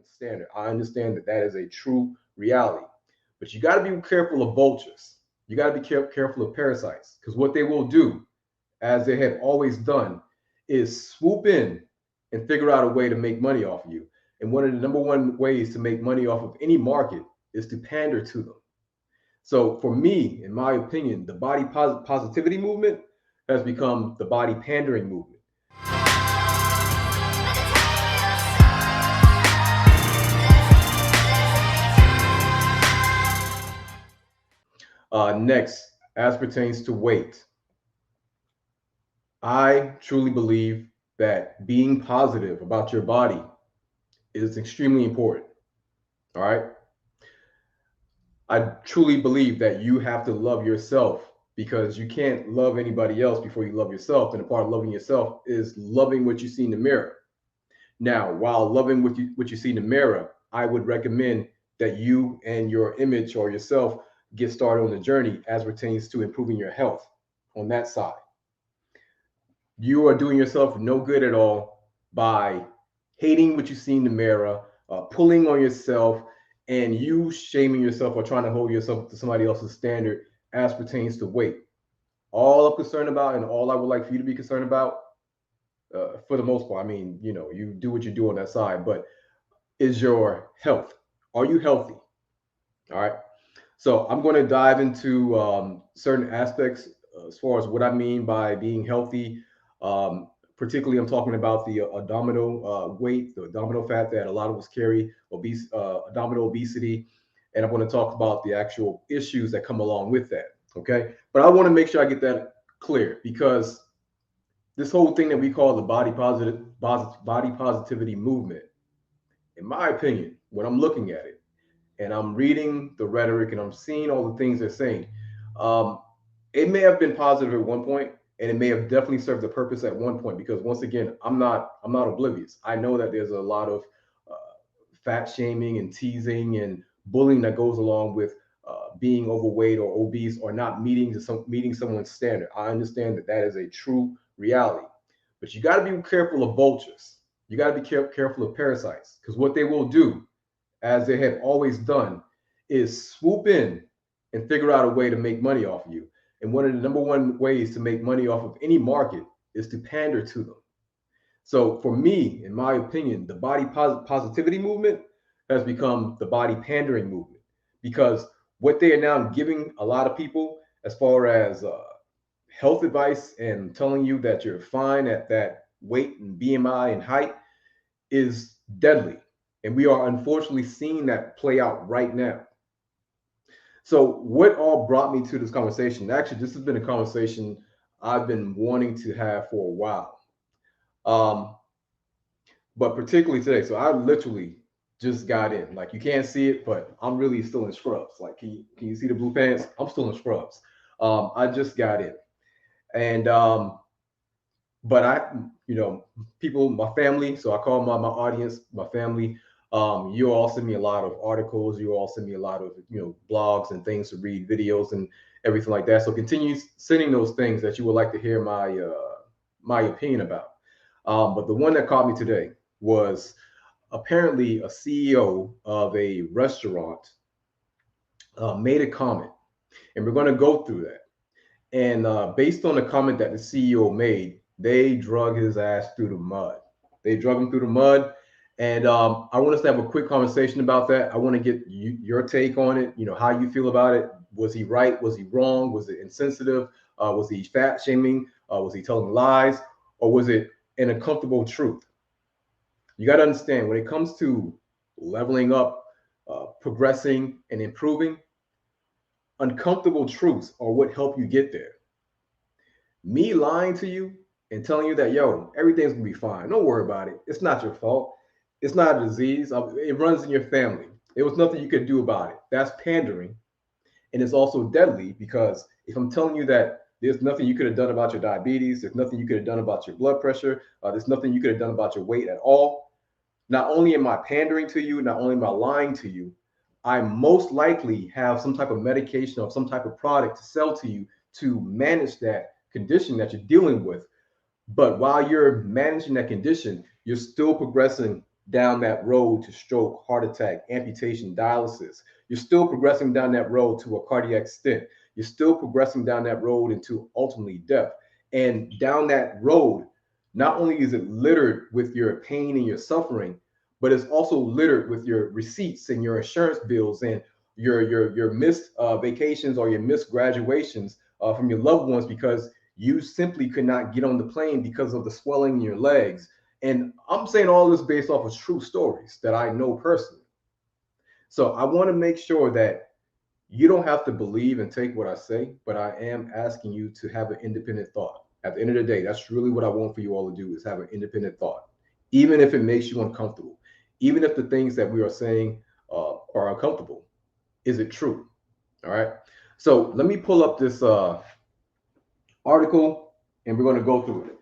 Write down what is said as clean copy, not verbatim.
else's standard. I understand that that is a true reality. But you got to be careful of vultures. You got to be careful of parasites, because what they will do, as they have always done, is swoop in and figure out a way to make money off of you. And one of the number one ways to make money off of any market is to pander to them. So for me, in my opinion, the body positivity movement has become the body pandering movement. Next, as pertains to weight, I truly believe that being positive about your body is extremely important. All right. I truly believe that you have to love yourself, because you can't love anybody else before you love yourself. And a part of loving yourself is loving what you see in the mirror. Now, while loving what you see in the mirror, I would recommend that you and your image or yourself get started on the journey as pertains to improving your health on that side. You are doing yourself no good at all by hating what you see in the mirror, pulling on yourself, and you shaming yourself or trying to hold yourself to somebody else's standard as pertains to weight. All I'm concerned about, and all I would like for you to be concerned about, for the most part, I mean, you do what you do on that side, but is your health. Are you healthy? All right. So I'm going to dive into certain aspects as far as what I mean by being healthy. Particularly, I'm talking about the abdominal weight, the abdominal fat that a lot of us carry, abdominal obesity, and I'm going to talk about the actual issues that come along with that. Okay, but I want to make sure I get that clear, because this whole thing that we call the body positivity movement, in my opinion, when I'm looking at it and I'm reading the rhetoric and I'm seeing all the things they're saying, um, it may have been positive at one point, and it may have definitely served a purpose at one point. Because once again, I'm not oblivious. I know that there's a lot of uh, fat shaming and teasing and bullying that goes along with being overweight or obese or not meeting someone's standard. I understand that that is a true reality, but you got to be careful of vultures. You got to be careful of parasites, because what they will do, as they have always done, is swoop in and figure out a way to make money off of you. And one of the number one ways to make money off of any market is to pander to them. So for me, in my opinion, the body positivity movement has become the body pandering movement, because what they are now giving a lot of people as far as health advice and telling you that you're fine at that weight and BMI and height is deadly. And we are unfortunately seeing that play out right now. So, what all brought me to this conversation? Actually, this has been a conversation I've been wanting to have for a while, um, but particularly today. So, I literally just got in. Like, you can't see it, but I'm really still in scrubs. Like, can you see the blue pants? I'm still in scrubs. I just got in, and but people, my family. So I call my audience, my family. You all send me a lot of articles. You all send me a lot of blogs and things to read, videos and everything like that. So continue sending those things that you would like to hear my opinion about. But the one that caught me today was apparently a CEO of a restaurant made a comment, and we're going to go through that. And based on the comment that the CEO made, they drug his ass through the mud. They drug him through the mud. And I want us to have a quick conversation about that. I want to get your take on it, how you feel about it. Was he right? Was he wrong? Was it insensitive? Was he fat shaming? Was he telling lies? Or was it an uncomfortable truth? You got to understand, when it comes to leveling up, progressing, and improving, uncomfortable truths are what help you get there. Me lying to you and telling you that, yo, everything's gonna be fine. Don't worry about it. It's not your fault. It's not a disease. It runs in your family. There was nothing you could do about it. That's pandering. And it's also deadly, because if I'm telling you that there's nothing you could have done about your diabetes, there's nothing you could have done about your blood pressure, there's nothing you could have done about your weight at all, not only am I pandering to you, not only am I lying to you, I most likely have some type of medication or some type of product to sell to you to manage that condition that you're dealing with. But while you're managing that condition, you're still progressing down that road to stroke, heart attack, amputation, dialysis. You're still progressing down that road to a cardiac stent. You're still progressing down that road into ultimately death. And down that road, not only is it littered with your pain and your suffering, but it's also littered with your receipts and your insurance bills and your missed vacations or your missed graduations from your loved ones because you simply could not get on the plane because of the swelling in your legs. And I'm saying all this based off of true stories that I know personally. So I want to make sure that you don't have to believe and take what I say, but I am asking you to have an independent thought. At the end of the day, that's really what I want for you all to do is have an independent thought, even if it makes you uncomfortable, even if the things that we are saying are uncomfortable. Is it true? All right. So let me pull up this article and we're going to go through it.